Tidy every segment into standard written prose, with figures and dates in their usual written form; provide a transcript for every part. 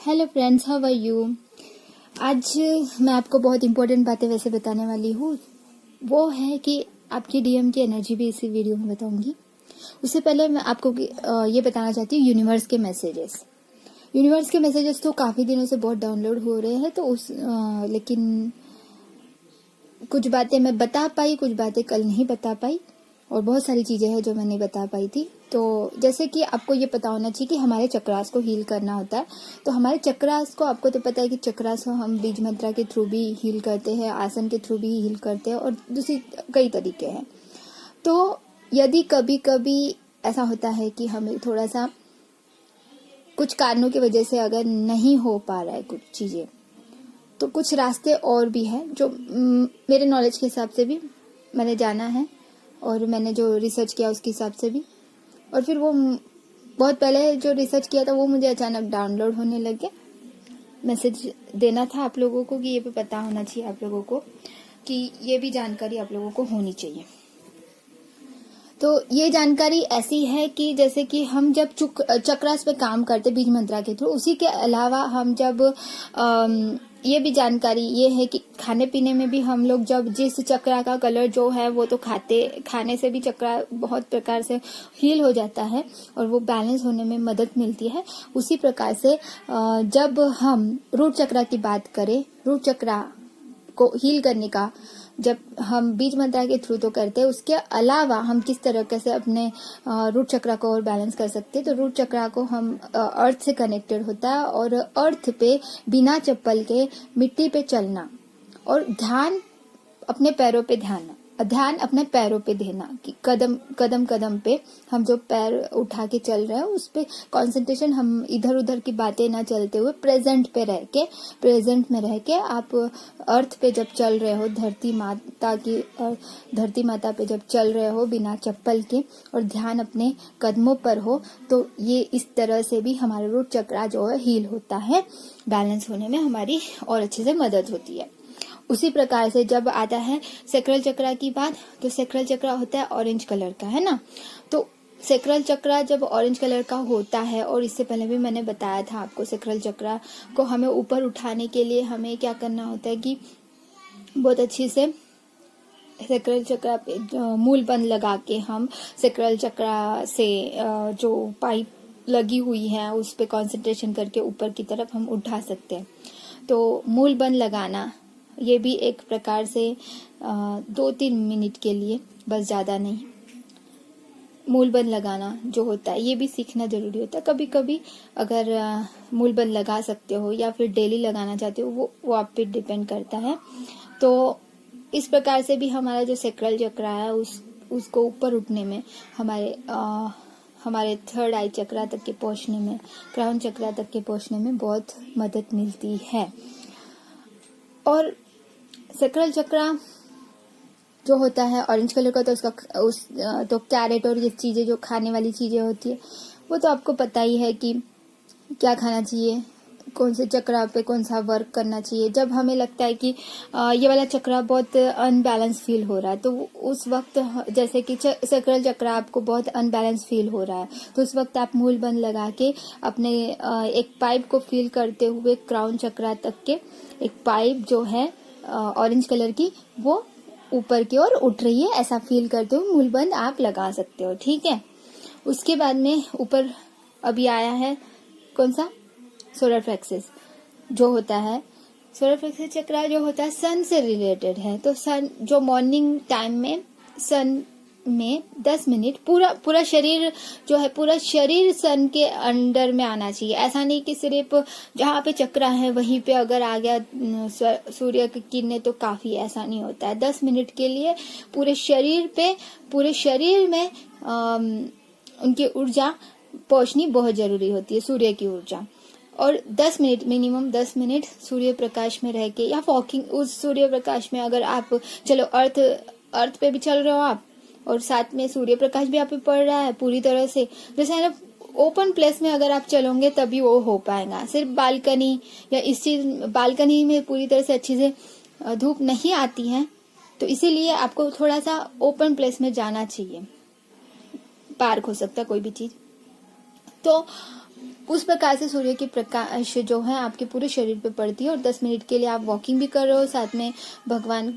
Hello friends, how are you. आज मैं आपको बहुत इंपॉर्टेंट बातें वैसे बताने वाली हूँ। वो है कि आपकी डीएम की एनर्जी भी इसी वीडियो में बताऊंगी। उससे पहले मैं आपको ये बताना चाहती हूँ यूनिवर्स के मैसेजेस। यूनिवर्स के मैसेजेस तो काफ़ी दिनों से बहुत डाउनलोड हो रहे हैं, तो लेकिन कुछ बातें मैं बता पाई, कुछ बातें कल नहीं बता पाई, और बहुत सारी चीज़ें हैं जो मैं नहीं बता पाई थी। तो जैसे कि आपको ये पता होना चाहिए कि हमारे चक्रास को हील करना होता है। तो हमारे चक्रास को, आपको तो पता है कि चक्रास को हम बीज मंत्रा के थ्रू भी हील करते हैं, आसन के थ्रू भी हील करते हैं, और दूसरी कई तरीके हैं। तो यदि कभी कभी ऐसा होता है कि हमें थोड़ा सा कुछ कारणों की वजह से अगर नहीं हो पा रहा है कुछ चीज़ें, तो कुछ रास्ते और भी हैं जो मेरे नॉलेज के हिसाब से भी मैंने जाना है, और मैंने जो रिसर्च किया उसके हिसाब से भी। और फिर वो बहुत पहले जो रिसर्च किया था वो मुझे अचानक डाउनलोड होने लगे। मैसेज देना था आप लोगों को कि ये भी पता होना चाहिए आप लोगों को कि ये भी जानकारी आप लोगों को होनी चाहिए। तो ये जानकारी ऐसी है कि जैसे कि हम जब चक्रास पे काम करते बीज मंत्रा के थ्रू, उसी के अलावा हम जब ये भी जानकारी ये है कि खाने पीने में भी हम लोग जब जिस चक्रा का कलर जो है वो तो खाने से भी चक्रा बहुत प्रकार से हील हो जाता है और वो बैलेंस होने में मदद मिलती है। उसी प्रकार से जब हम रूट चक्रा की बात करें, रूट चक्रा को हील करने का जब हम बीज मंत्रा के थ्रू तो करते हैं, उसके अलावा हम किस तरीके से अपने रूट चक्रा को और बैलेंस कर सकते हैं। तो रूट चक्रा को हम अर्थ से कनेक्टेड होता है, और अर्थ पे बिना चप्पल के मिट्टी पे चलना, और ध्यान अपने पैरों पे ध्यान अपने पैरों पे देना कि कदम कदम कदम पे हम जो पैर उठा के चल रहे हैं उस पे कंसंट्रेशन, हम इधर उधर की बातें ना चलते हुए प्रेजेंट में रह के आप अर्थ पे जब चल रहे हो, धरती माता पे जब चल रहे हो बिना चप्पल के, और ध्यान अपने कदमों पर हो, तो ये इस तरह से भी हमारा रूट चक्रा जो है हील होता है, बैलेंस होने में हमारी और अच्छे से मदद होती है। उसी प्रकार से जब आता है सेक्रल चक्रा की बात, तो सेक्रल चक्रा होता है ऑरेंज कलर का, है ना। तो सेक्रल चक्रा जब ऑरेंज कलर का होता है, और इससे पहले भी मैंने बताया था आपको, सेक्रल चक्रा को हमें ऊपर उठाने के लिए हमें क्या करना होता है कि बहुत अच्छी से सेक्रल चक्रा पे मूल बंद लगा के हम सेक्रल चक्रा से जो पाइप लगी हुई है उस पे कंसंट्रेशन करके ऊपर की तरफ हम उठा सकते हैं। तो मूल बंद लगाना ये भी एक प्रकार से 2-3 मिनट के लिए, बस ज़्यादा नहीं, मूल बंद लगाना जो होता है ये भी सीखना जरूरी होता है। कभी कभी अगर मूल बंद लगा सकते हो या फिर डेली लगाना चाहते हो, वो आप पे डिपेंड करता है। तो इस प्रकार से भी हमारा जो सेक्रल चक्रा है उसको ऊपर उठने में, हमारे थर्ड आई चक्रा तक के पहुंचने में, क्राउन चक्रा तक के पहुंचने में बहुत मदद मिलती है। और सेक्रल चक्रा जो होता है ऑरेंज कलर का, तो तो कैरेट और ये चीजें जो खाने वाली चीजें होती है वो तो आपको पता ही है कि क्या खाना चाहिए, कौन से चक्रा पे कौन सा वर्क करना चाहिए। जब हमें लगता है कि ये वाला चक्रा बहुत अनबैलेंस फील हो रहा है, तो उस वक्त जैसे कि सेक्रल चक्रा आपको बहुत अनबैलेंस फील हो रहा है, तो उस वक्त आप मूल बंद लगा के अपने एक पाइप को फील करते हुए क्राउन चक्रा तक के एक पाइप जो है ऑरेंज कलर की, वो ऊपर की ओर उठ रही है, ऐसा फील करते हुए मूल बंद आप लगा सकते हो, ठीक है। उसके बाद में ऊपर अभी आया है कौन सा, सोलर प्लेक्सस जो होता है। सोलर प्लेक्सस चक्रा जो होता है सन से रिलेटेड है। तो सन जो मॉर्निंग टाइम में सन में 10 मिनट पूरा शरीर जो है, पूरा शरीर सन के अंडर में आना चाहिए। ऐसा नहीं कि सिर्फ जहाँ पे चक्रा है वहीं पे अगर आ गया सूर्य की किरणें तो काफी, ऐसा नहीं होता है। 10 मिनट के लिए पूरे शरीर में उनकी ऊर्जा पहुंचनी बहुत जरूरी होती है, सूर्य की ऊर्जा। और 10 minute, minimum 10 minute Surya Prakash में रह के या वॉकिंग उस सूर्य प्रकाश में, अगर आप चलो अर्थ पे भी चल रहे हो आप, और साथ में सूर्य प्रकाश भी आप पे पड़ रहा है पूरी तरह से, जैसे है ना, ओपन प्लेस में अगर आप चलोगे तभी वो हो पाएगा। सिर्फ बालकनी या बालकनी में पूरी तरह से अच्छी से धूप नहीं आती है, तो इसीलिए आपको थोड़ा सा ओपन प्लेस में जाना चाहिए। पार्क हो सकता है, कोई भी चीज। तो उस प्रकार से सूर्य की प्रकाश जो है आपके पूरे शरीर पे पड़ती है। और 10 मिनट के लिए आप वॉकिंग भी कर रहे हो, साथ में भगवान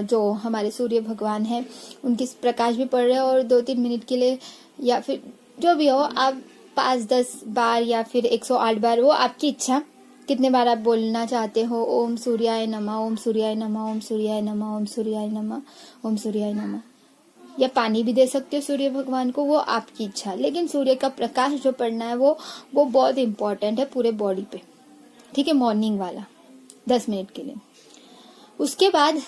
जो हमारे सूर्य भगवान है उनकी प्रकाश भी पड़ रहे हो। और 2-3 मिनट के लिए या फिर जो भी हो आप 5-10 बार या फिर 108 बार, वो आपकी इच्छा, कितने बार आप बोलना चाहते हो, ओम सूर्याय नमः, ओम सूर्याय नमः, ओम सूर्याय नमः, ओम सूर्याय नमः, ओम सूर्याय नमः। या पानी भी दे सकते हो सूर्य भगवान को, वो आपकी इच्छा। लेकिन सूर्य का प्रकाश जो पड़ना है वो बहुत इंपॉर्टेंट है पूरे बॉडी पे, ठीक है, मॉर्निंग वाला 10 मिनट के लिए। उसके बाद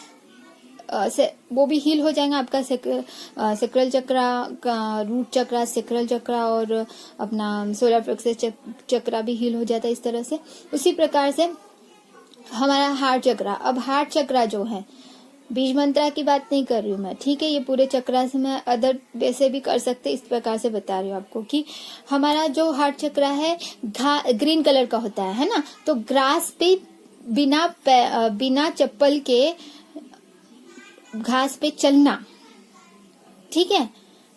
वो भी हील हो जाएगा आपका सेक्रल चक्रा का, रूट चक्रा, सेक्रल चक्रा और अपना सोलर प्लेक्सस चक्रा भी हील हो जाता है इस तरह से। उसी प्रकार से हमारा हार्ट चक्रा, अब हार्ट चक्रा जो है, बीज मंत्रा की बात नहीं कर रही हूँ मैं, ठीक है, ये पूरे चक्रा से मैं अदर वैसे भी कर सकते, इस प्रकार से बता रही हूँ आपको कि हमारा जो हार्ट चक्रा है ग्रीन कलर का होता है ना, तो ग्रास पे बिना चप्पल के घास पे चलना, ठीक है,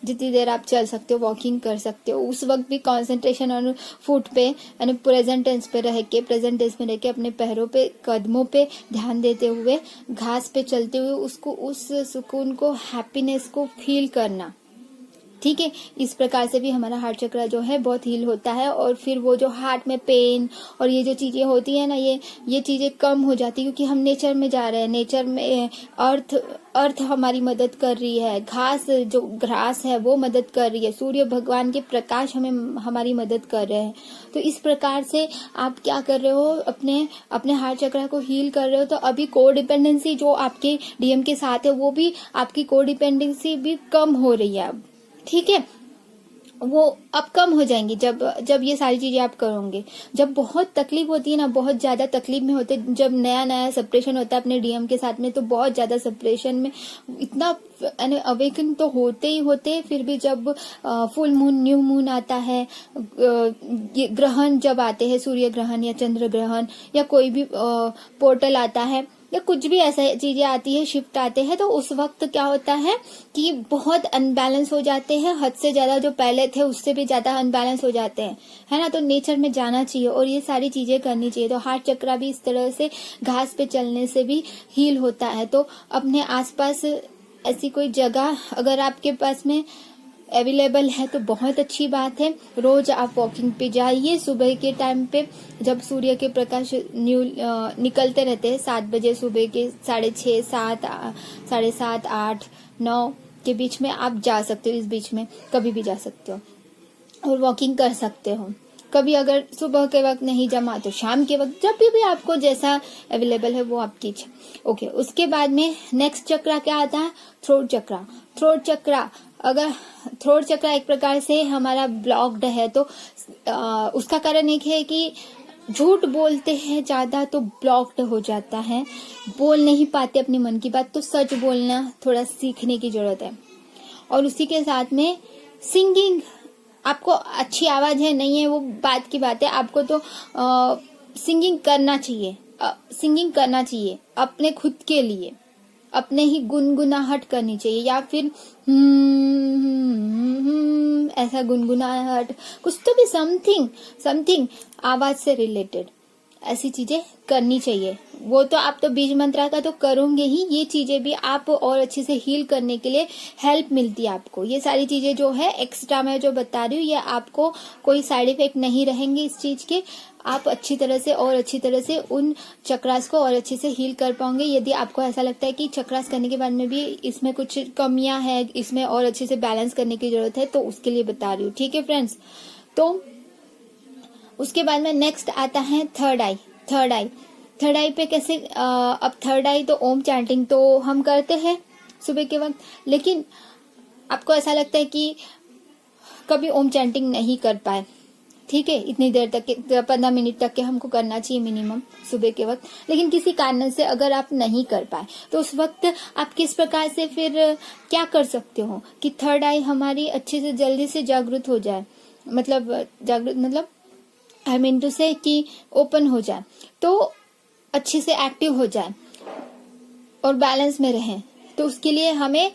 जितनी देर आप चल सकते हो, वॉकिंग कर सकते हो, उस वक्त भी कंसंट्रेशन ऑन फुट पे यानी प्रेजेंट टेंस में रह के अपने पैरों पे, कदमों पे ध्यान देते हुए घास पे चलते हुए उसको, उस सुकून को, हैप्पीनेस को फील करना, ठीक है। इस प्रकार से भी हमारा हार्ट चक्र जो है बहुत हील होता है। और फिर वो जो हार्ट में पेन और ये जो चीजें होती है ना, ये चीजें कम हो जाती है, क्योंकि हम नेचर में जा रहे हैं, नेचर में अर्थ हमारी मदद कर रही है, जो घास है वो मदद कर रही है, सूर्य भगवान के प्रकाश हमारी मदद कर रहे हैं। तो इस प्रकार से आप क्या कर रहे हो, अपने हार्ट चक्र को हील कर रहे हो। तो अभी को डिपेंडेंसी जो आपके डीएम के साथ है, वो भी आपकी को डिपेंडेंसी भी कम हो रही है अब, ठीक है, वो अब कम हो जाएंगी जब ये सारी चीजें आप करोगे। जब बहुत तकलीफ होती है ना, बहुत ज्यादा तकलीफ में होते, जब नया सेपरेशन होता है अपने डीएम के साथ में, तो बहुत ज्यादा सेपरेशन में इतना अवेकन तो होते ही होते, फिर भी जब फुल मून, न्यू मून आता है, ग्रहण जब आते हैं, सूर्य ग्रहण या चंद्र ग्रहण या कोई भी पोर्टल आता है या कुछ भी ऐसा चीजें आती है, शिफ्ट आते हैं, तो उस वक्त क्या होता है कि बहुत अनबैलेंस हो जाते हैं, हद से ज्यादा, जो पहले थे उससे भी ज्यादा अनबैलेंस हो जाते हैं, है ना। तो नेचर में जाना चाहिए और ये सारी चीजें करनी चाहिए। तो हार्ट चक्रा भी इस तरह से घास पे चलने से भी हील होता है। तो अपने आसपास ऐसी कोई जगह अगर आपके पास में अवेलेबल है तो बहुत अच्छी बात है। रोज आप वॉकिंग पे जाइए सुबह के टाइम पे, जब सूर्य के प्रकाश निकलते रहते हैं 7 बजे सुबह के, 6:30, 7, 7:30, 8, 9 के बीच में आप जा सकते हो। इस बीच में कभी भी जा सकते हो और वॉकिंग कर सकते हो। कभी अगर सुबह के वक्त नहीं जमा तो शाम के वक्त, जब भी आपको जैसा अवेलेबल है वो आपकी इच्छा। ओके, उसके बाद में नेक्स्ट चक्रा क्या आता है, थ्रोट चक्रा। थ्रोट चक्रा, अगर थ्रोट चक्रा एक प्रकार से हमारा ब्लॉक्ड है तो उसका कारण एक है कि झूठ बोलते हैं ज्यादा तो ब्लॉक्ड हो जाता है, बोल नहीं पाते अपने मन की बात। तो सच बोलना थोड़ा सीखने की जरूरत है। और उसी के साथ में सिंगिंग, आपको अच्छी आवाज है नहीं है वो बात की बात है, आपको तो सिंगिंग करना चाहिए, सिंगिंग करना चाहिए अपने खुद के लिए, अपने ही गुनगुनाहट करनी चाहिए, या फिर ऐसा गुनगुनाहट, कुछ तो भी समथिंग आवाज से रिलेटेड ऐसी चीजें करनी चाहिए। वो तो आप तो बीज मंत्रा का तो करोगे ही, ये चीजें भी आप और अच्छे से हील करने के लिए हेल्प मिलती है आपको। ये सारी चीजें जो है एक्स्ट्रा मैं जो बता रही हूँ, ये आपको कोई साइड इफेक्ट नहीं रहेंगे इस चीज के। आप अच्छी तरह से उन चक्रास को और अच्छे से हील कर पाओगे। यदि आपको ऐसा लगता है कि चक्रास करने के बाद में भी इसमें कुछ कमियां हैं, इसमें और अच्छे से बैलेंस करने की जरूरत है, तो उसके लिए बता रही हूँ, ठीक है फ्रेंड्स। तो उसके बाद में नेक्स्ट आता है थर्ड आई पे कैसे, अब थर्ड आई तो ओम चैंटिंग तो हम करते हैं सुबह के वक्त, लेकिन आपको ऐसा लगता है कि कभी ओम चैंटिंग नहीं कर पाए, ठीक है, इतनी देर तक 15 मिनट तक के हमको करना चाहिए मिनिमम सुबह के वक्त, लेकिन किसी कारण से अगर आप नहीं कर पाए तो उस वक्त आप किस प्रकार से फिर क्या कर सकते हो कि थर्ड आई हमारी अच्छे से जल्दी से जागृत हो जाए, मतलब आई मीन टू से कि ओपन हो जाए, तो अच्छे से एक्टिव हो जाए और बैलेंस में रहें। तो उसके लिए हमें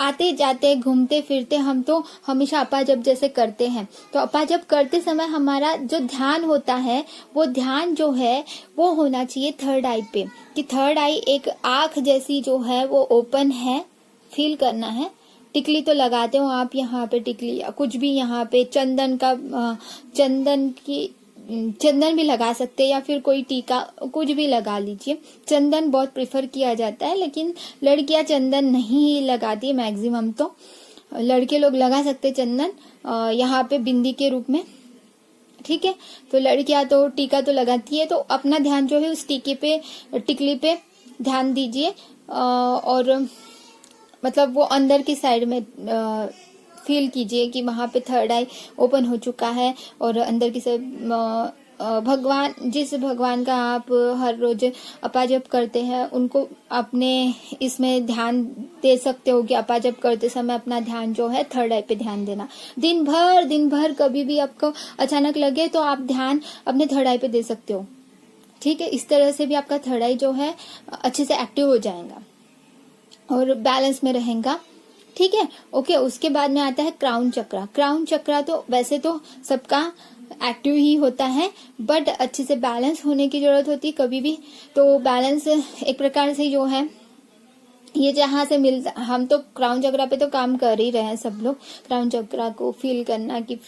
आते जाते घूमते फिरते हम तो हमेशा अपाजप जैसे करते हैं। तो अपाजप करते समय हमारा जो ध्यान होता है वो ध्यान जो है वो होना चाहिए थर्ड आई पे, कि थर्ड आई एक आंख जैसी जो है वो ओपन है, फील करना है। टिकली तो लगाते हो आप, यहाँ पे टिकली या कुछ भी, यहाँ पे चंदन भी लगा सकते हैं या फिर कोई टीका कुछ भी लगा लीजिए। चंदन बहुत प्रेफर किया जाता है, लेकिन लड़कियां चंदन नहीं लगाती है मैक्सिमम, तो लड़के लोग लगा सकते चंदन यहाँ पे बिंदी के रूप में, ठीक है। तो लड़कियां तो टीका तो लगाती है, तो अपना ध्यान जो है उस टिकली पे ध्यान दीजिए और मतलब वो अंदर की साइड में फील कीजिए कि वहां पे थर्ड आई ओपन हो चुका है और अंदर की साइड जिस भगवान का आप हर रोज अपाजप करते हैं उनको अपने इसमें ध्यान दे सकते हो कि अपाजप करते समय अपना ध्यान जो है थर्ड आई पे ध्यान देना। दिन भर कभी भी आपको अचानक लगे तो आप ध्यान अपने थर्ड आई पे दे सकते हो, ठीक है। इस तरह से भी आपका थर्ड आई जो है अच्छे से एक्टिव हो जाएगा और बैलेंस में रहेगा, ठीक है। ओके, उसके बाद में आता है क्राउन चक्रा। क्राउन चक्रा तो वैसे तो सबका एक्टिव ही होता है, बट अच्छे से बैलेंस होने की जरूरत होती है कभी भी। तो बैलेंस एक प्रकार से जो है ये जहां से मिलता, हम तो क्राउन चक्रा पे तो काम कर ही रहे हैं सब लोग। क्राउन चक्रा को फील करना कि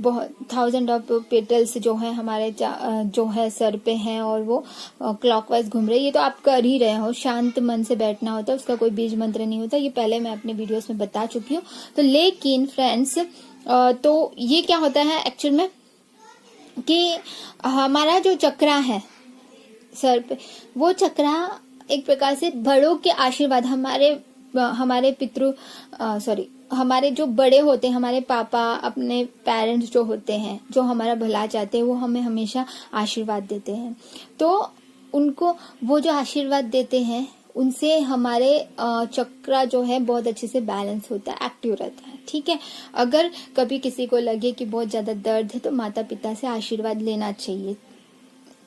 बहुत 1000 ऑफ पेटल्स जो है हमारे जो है सर पे हैं और वो क्लॉकवाइज घूम रहे हैं, ये तो आप कर ही रहे हो। शांत मन से बैठना होता है, उसका कोई बीज मंत्र नहीं होता, ये पहले मैं अपने वीडियोस में बता चुकी हूँ। तो लेकिन फ्रेंड्स तो ये क्या होता है एक्चुअल में कि हमारा जो चक्रा है सर पे, वो चक्रा एक प्रकार से बड़ों के आशीर्वाद, हमारे हमारे जो बड़े होते हैं, हमारे पापा, अपने पेरेंट्स जो होते हैं, जो हमारा भला चाहते हैं, वो हमें हमेशा आशीर्वाद देते हैं। तो उनको वो जो आशीर्वाद देते हैं उनसे हमारे चक्रा जो है बहुत अच्छे से बैलेंस होता है, एक्टिव रहता है, ठीक है। अगर कभी किसी को लगे कि बहुत ज्यादा दर्द है तो माता पिता से आशीर्वाद लेना चाहिए,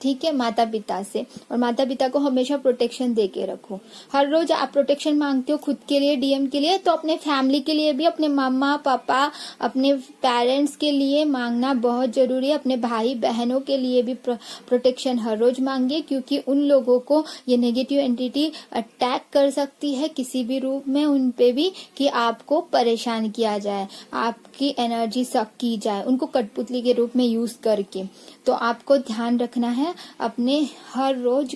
ठीक है, माता पिता से। और माता पिता को हमेशा प्रोटेक्शन दे के रखो। हर रोज आप प्रोटेक्शन मांगते हो खुद के लिए, डीएम के लिए, तो अपने फैमिली के लिए भी, अपने मामा पापा, अपने पेरेंट्स के लिए मांगना बहुत जरूरी है। अपने भाई बहनों के लिए भी प्रोटेक्शन हर रोज मांगिए, क्योंकि उन लोगों को ये नेगेटिव एंटिटी अटैक कर सकती है किसी भी रूप में उन पे भी, कि आपको परेशान किया जाए, आपकी एनर्जी सक की जाए, उनको कठपुतली के रूप में यूज करके। तो आपको ध्यान रखना है अपने हर रोज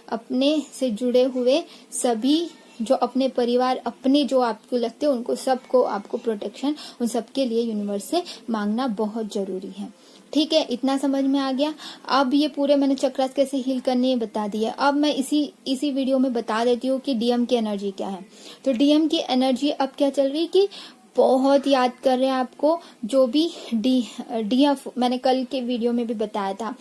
अपने से जुड़े हुए सभी जो अपने परिवार, अपने जो आपको लगते हैं उनको सबको, आपको प्रोटेक्शन उन सबके लिए यूनिवर्स से मांगना बहुत जरूरी है, ठीक है। इतना समझ में आ गया। अब ये पूरे मैंने चक्रास कैसे हील करने बता दिया। अब मैं इसी वीडियो में बता देती हूँ कि डीएम की एनर्जी क्या है। तो डीएम की एनर्जी अब क्या चल रही है कि बहुत याद कर रहे हैं आपको, जो भी डीएफ मैंने कल के वीडियो में भी बताया था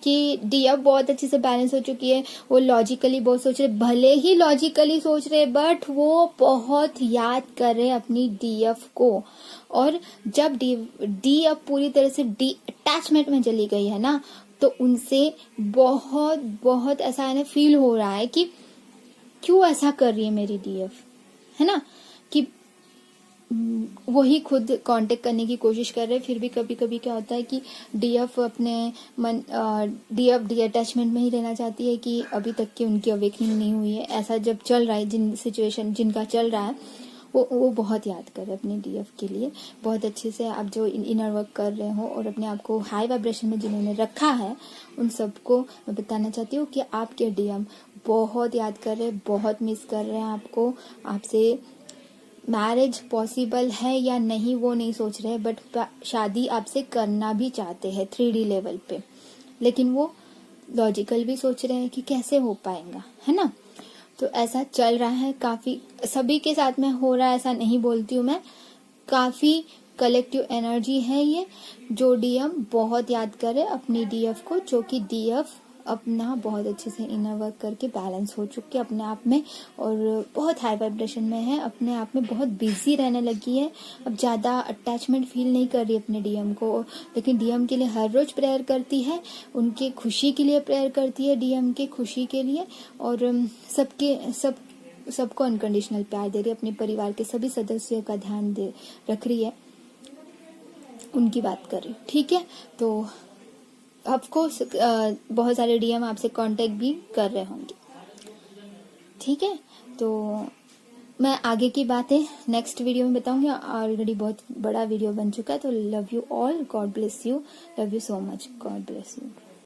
कि डीएफ बहुत अच्छे से बैलेंस हो चुकी है। वो लॉजिकली बहुत सोच रहे, भले ही लॉजिकली सोच रहे, बट वो बहुत याद कर रहे हैं अपनी डीएफ को। और जब डीएफ पूरी तरह से अटैचमेंट में चली गई है ना, तो उनसे बहुत बहुत ऐसा है ना फील हो रहा है कि क्यों ऐसा कर रही है मेरी डीएफ, है ना, कि वही खुद कांटेक्ट करने की कोशिश कर रहे हैं। फिर भी कभी कभी क्या होता है कि डीएफ अपने डीएफ अटैचमेंट में ही रहना चाहती है कि अभी तक की उनकी अवेकनिंग नहीं हुई है। ऐसा जब चल रहा है, जिनका चल रहा है वो बहुत याद कर रहे हैं अपने डीएफ के लिए। बहुत अच्छे से आप जो इनर वर्क कर रहे हो और अपने आप को हाई वाइब्रेशन में जिन्होंने रखा है, उन सबको मैं बताना चाहती हूँ कि आपके डीएम बहुत याद कर रहे हैं, बहुत मिस कर रहे हैं आपको। आपसे मैरिज पॉसिबल है या नहीं वो नहीं सोच रहे, बट शादी आपसे करना भी चाहते हैं 3D लेवल पे, लेकिन वो लॉजिकल भी सोच रहे हैं कि कैसे हो पाएगा, है ना। तो ऐसा चल रहा है, काफी सभी के साथ में हो रहा है, ऐसा नहीं बोलती हूँ मैं, काफी कलेक्टिव एनर्जी है ये, जो डीएम बहुत याद करे अपनी डीएफ को, जो कि डीएफ अपना बहुत अच्छे से इनर वर्क करके बैलेंस हो चुकी है अपने आप में और बहुत हाई वाइब्रेशन में है, अपने आप में बहुत बिजी रहने लगी है। अब ज्यादा अटैचमेंट फील नहीं कर रही अपने डीएम को, लेकिन डीएम के लिए हर रोज प्रेयर करती है, उनके खुशी के लिए प्रेयर करती है, डीएम के खुशी के लिए। और सब सबको अनकंडीशनल प्यार दे रही है, अपने परिवार के सभी सदस्यों का ध्यान दे रख रही है, उनकी बात कर रही हूँ। ठीक है, तो ऑफकोर्स बहुत सारे डीएम आपसे कांटेक्ट भी कर रहे होंगे। ठीक है, तो मैं आगे की बातें नेक्स्ट वीडियो में बताऊंगी। ऑलरेडी बहुत बड़ा वीडियो बन चुका है। तो love you all, God bless you, love you so much, God bless you.